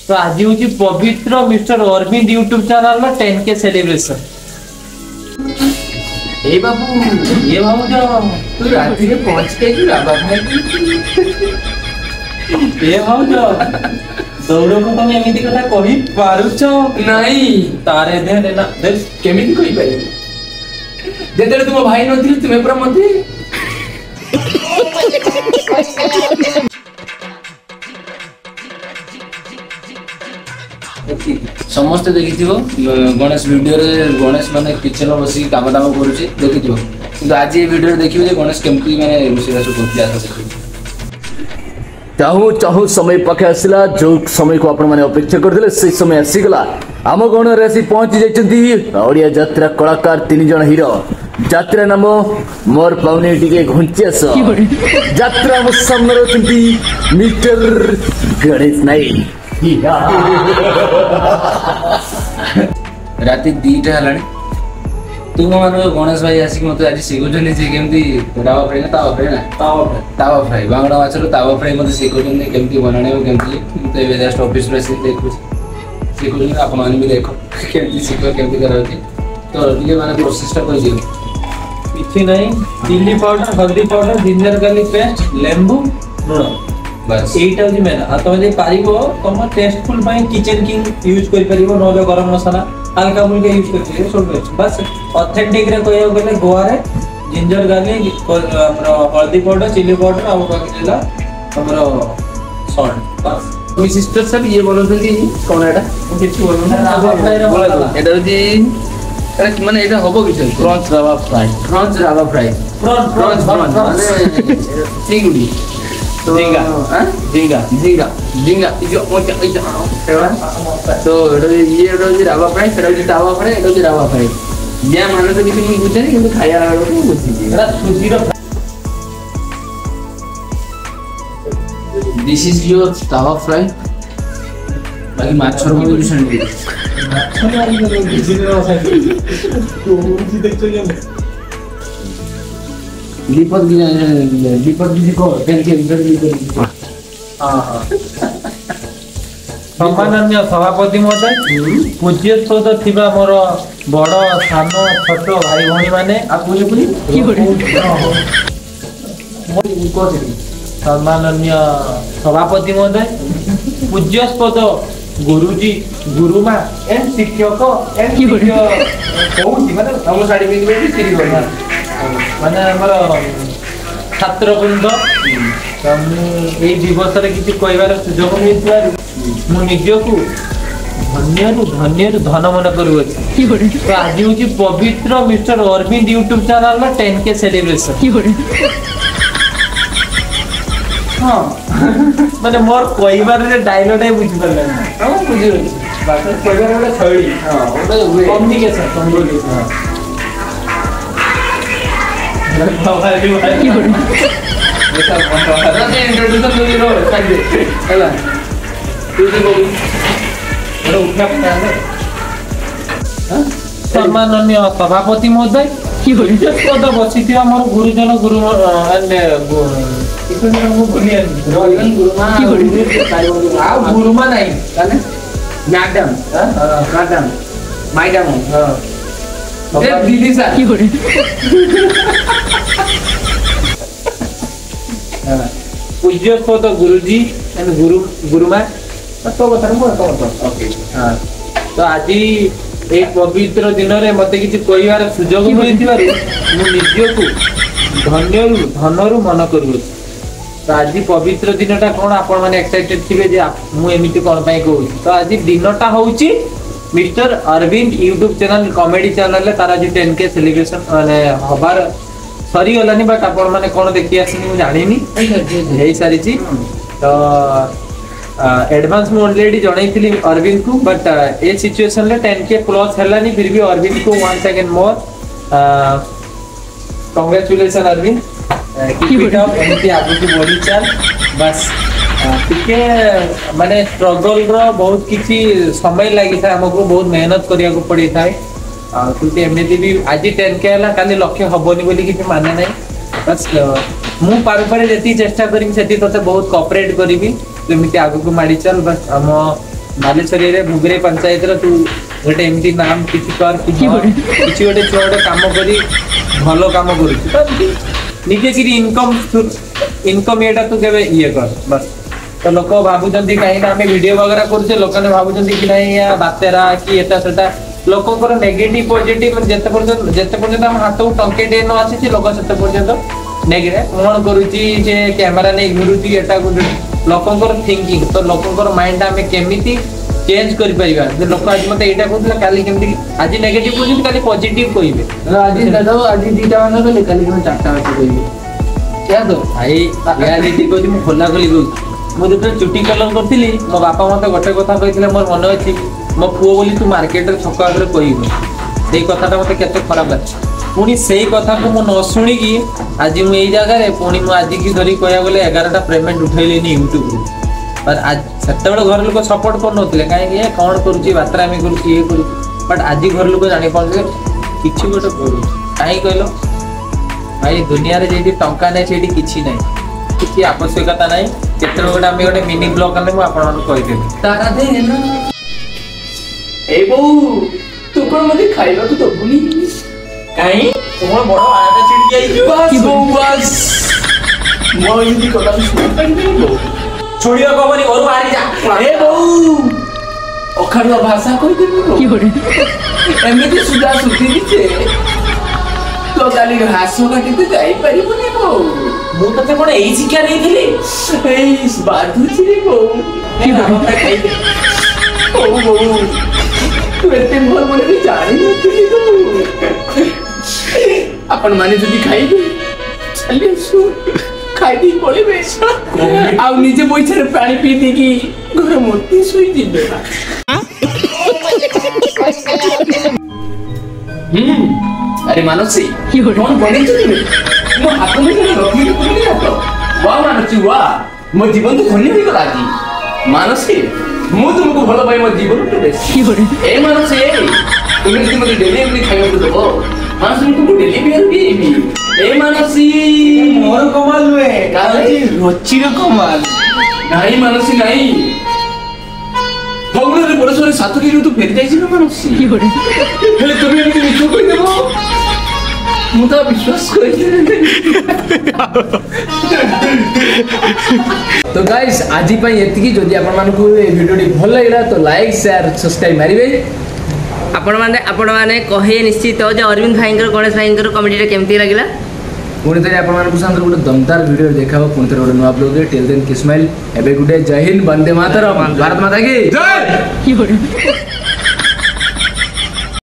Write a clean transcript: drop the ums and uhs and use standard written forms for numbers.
तो आज हूँ पवित्र मिस्टर अरविंद यूट्यूब चैनल में 10K सेलिब्रेशन। ए बाबू ये बाबू जो तू रात में पहुंच के जो राबा भाई ए भाव जो दौड़ को तुम एमिति कथा कहि पारुछ नहीं तारे दे ना देख केमिति कहि पाइबे जेतेले तुम भाई नथि तुमे पूरा मते समस्त देखिथिबो गणेश वीडियो रे गणेश माने किचन बसी काम दाम करूची देखिथिबो किंतु आज ये वीडियो देखिबो जे गणेश केमती माने रुसिरा सु करती आसा चाहू चाहू समय पाखे आसला जो समय को आपण माने अपेक्षा करथिले से समय आसीगला आम गण रे आसी पहुंची जायचंती ओडिया यात्रा कलाकार तीन जण हीरो यात्रा नाम मोर पाउनी टिके घुंचियास यात्रा हम सामने रहचंती मिस्टर गणेश नाइक राति 2टा हलाणी तुम मान गणेश भाई आसिक मत आज शिखुचंदी जे केमती तावा फ्राई ना तावा फ्राई ना तावा फ्राई बांगड़ा माछर तावा फ्राई मत शिखुचंदी केमती बनाने केमती तो ए जस्ट ऑफिस रे से देखु शिखुचंदी आप मान भी देखो केमती शिखो केमती कराउती तो ये माने प्रोसेस टा कोइ दियो किछि नहीं चिल्ली पाउडर हल्दी पाउडर जिंजर गार्लिक पेस्ट लेंबू लूण बस एटा जे मेन आ तुम जे पारिबो तुम टेस्टफुल पाई किचन किंग यूज करि परिबो नले गरम मसाला हल्का फुल्का यूज करछे छोड़ बस ऑथेंटिक रे कहयो गेले गोवा रे जिंजर गार्लिक हमरो हल्दी पाउडर चिल्ली पाउडर आ बाकीला हमरो सॉल्ट बस मी सिस्टर सब ये बोलो कि कोन एटा किछि बोलो ना एटा जी अरे माने एटा होबो कि क्रंच रावा फ्राई प्रॉन्स चिंगुडी तो झींगा हां झींगा जो तो ये रावा फ्राई तावा फ्राई रावा फ्राई या माने तो किसी बुझे नहीं किंतु खाया को बुझी एटा सुजी रो दिस इज योर तावा फ्राई बाकी माछर को भी सुन लिपट जी को तेल के लिपट हां सम्माननीय सभापति महोदय पूज्य स्रोत थिबा मोर बड़ सान छोट भाई भणी माने सम्माननीय सभापति महोदय पूज्य स्रोत गुरुजी गुरुमा एंड शिक्षक कहूँ माने हम साड़ी पिंधि सिरी बना माने हमर छात्र वृंद यही दिवस किसी कहबार सुजोग मिलता मु निजको धन्य धन मन करुच्छी तो आज हूँ पवित्र मिस्टर अरविंद यूट्यूब चैनल में 10K सेलिब्रेशन हाँ माने मोर कहबार डायलॉग बुझी पारे हम बुझी कहबार गोटे शैली कम्युनिकेशन सम्माननीय सभापति महोदय पद बसी मोर गुरुजन गुरु गुरुमा नहीं मैडम दीदी सा पूज्य स्रोत गुरुजी एंड गुरुमा तो ओके हां तो आज एक पवित्र दिन रे मते किछि कहबार सुजोग मिलिथिबारु मु निजको धनरु मन करू तो आज पवित्र दिनटा कोन आपण माने एक्साइटेड थिबे जे मु एमिति कोन पई कहू तो आज दिनटा होउची mister Arvind YouTube channel comedy channel ले तारा जी 10K सेलिब्रेशन माने हबार सरी गलानी बट आपण माने कोन देखि आसिनी मु जानिनी हेई सारी छी तो एडवांस में ऑलरेडी जणाइथिली अरविंद को बट ए सिचुएशन ले 10K प्लस हलानी फिर भी अरविंद को one second more congratulation Arvind keep it up एमती आगु की बॉडी चल बस टिके माने स्ट्रगल रो बहुत किछि समय लागि था हमको बहुत मेहनत करिया को पड़ी था तुमते एमती भी आज 10K हला काली लक्ष्य हबोनी बोली किछि माने नै बस मु पार पारे जेती चेष्टा करिम सेती तते बहुत कोऑपरेट करिवि जेमिति आगु को माडी चल बस हम बालेश्वरी रे भुगरे पंचायत रे तू गोटे एमती नाम किछि कर किछि गोटे छुआ गोटे काम करी भलो काम करू तो निजे की इनकम एटा तू केबे ये कर बस तो लोक भाबुचंती कहीं ना आम वीडियो वगैरह करूचे लोक भाबुचंती कि नहीं या बातेरा कि एटा सेटा लोकंकर नेगेटिव पॉजिटिव जेते पर्यंत हम हाथ टंके डे न आसी लोक सेते पर्यंत नेगेटिव कौन करूची जे कैमरा नहीं घुरुची एटा लोकंकर थिंकिंग तो लोकंकर माइंड आम केमिति चेंज कर परिबा जे लोक आज मते एटा कहथला काली केमिति आज नेगेटिव कहथि काली पॉजिटिव कहिबे आज दादा आज दीटा मान कहले काली केम चारटा बात कहबे क्या तो भाई रियलिटी कहथि मु खोला खोली कहू मु जब चुटी कलर करथिली मो बापा मते गोटे कथा कहिथिले मोर मन अछि मो पुओ बोली तू मार्केट रे छक आगे कहबो सेई कथाटा मते केते खराब लागे पुणी सेई कथा को मु न सुनी की आज मु एई जगह रे पुणी मु आज की धरी कहया गले 11टा पेमेंट उठैलेनी YouTube रे पर आज सेतेबेले घर लोक सपोर्ट कर नथिले काहे कि कोन करूची बात्रामी करूची ये करूची बट आज घर लोक जानि पड़ले किछि गोटे करू काहे कहलो भाई दुनिया रे जेडी टंका नै सेडी किछि नै किछि आवश्यकता नै केते गोटे आमे गोटे मिनी ब्लॉग करले मु आपन कहि देबी तारा दे ना ए बो तू कोन मते खाइबा तू तो भूली काहे तुमर बड़ आटा छिड़की आई बस बो बस मो इदी कोला सुन छोड़ियो कबनी घर बाहरी जा ए बो अखाड़ुआ भाषा कहि देबो एमिति सुधा सुधी दिछे तो गाली हासो काटिते जाई परिबनी बो मु तते कोन एई शिक्षा देइथिली एई बाधु छिरे बो ओ बो तू एते मोर बोले भी जानी नथिली तू अपन माने जदी खाइबे चलिए सु खाइ दी पळिबे आ निजे बोइछरे पानी पी दी की घर मोती सुई दिबे अरे मानसी कौन बने चली मो हाथ में रखी तो नहीं हाथ वाह मानसी वाह मो जीवन तो धन्य हो गला आज मानसी मु तुमको भलो भाई मो जीवन तो बेसी ए मानसी तुम যদি মতে ডেলি এমনি খাইବାକୁ দেব মানসি ମୁଁ ତୁମକୁ ଡେଲି ବିହାର ପିଏଇବି ଏ ମାନସୀ मोर कमाल हुए କାଲି रोचिर कमाल ନାଇଁ ମାନସୀ ନାଇଁ ଭଗବାନରେ ପରସ୍ପର ସାତଟିରୁ ତୁ ଫେରି ଯାଇଛୁ ନା ମାନସୀ ହେଲେ ତୁମେ ଏମିତି ମିଛ କହିଦେବ ମୁଁ ତ ବିଶ୍ୱାସ କରିଥିଲି तो गाइस आज ପାଇଁ ଏତିକି ଯଦି ଆପଣ ମାନଙ୍କୁ ଏ ଭିଡିଓଟି ଭଲ ଲାଗିଲା ତ ଲାଇକ୍ शेयर ସବସ୍କ୍ରାଇବ ମାରିବେ आपण माने कहे निश्चित जे अरविंद भाईंकर गणेश भाईंकर कमेडी केमती लागला पुणी थे आपको साथ गोटे दमदार वीडियो देखा पुणी थे गोटे नुआ ब्लॉग टिल देन किस्माइल एबे गुडे जय हिंद वंदे मातरम भारत माता की जय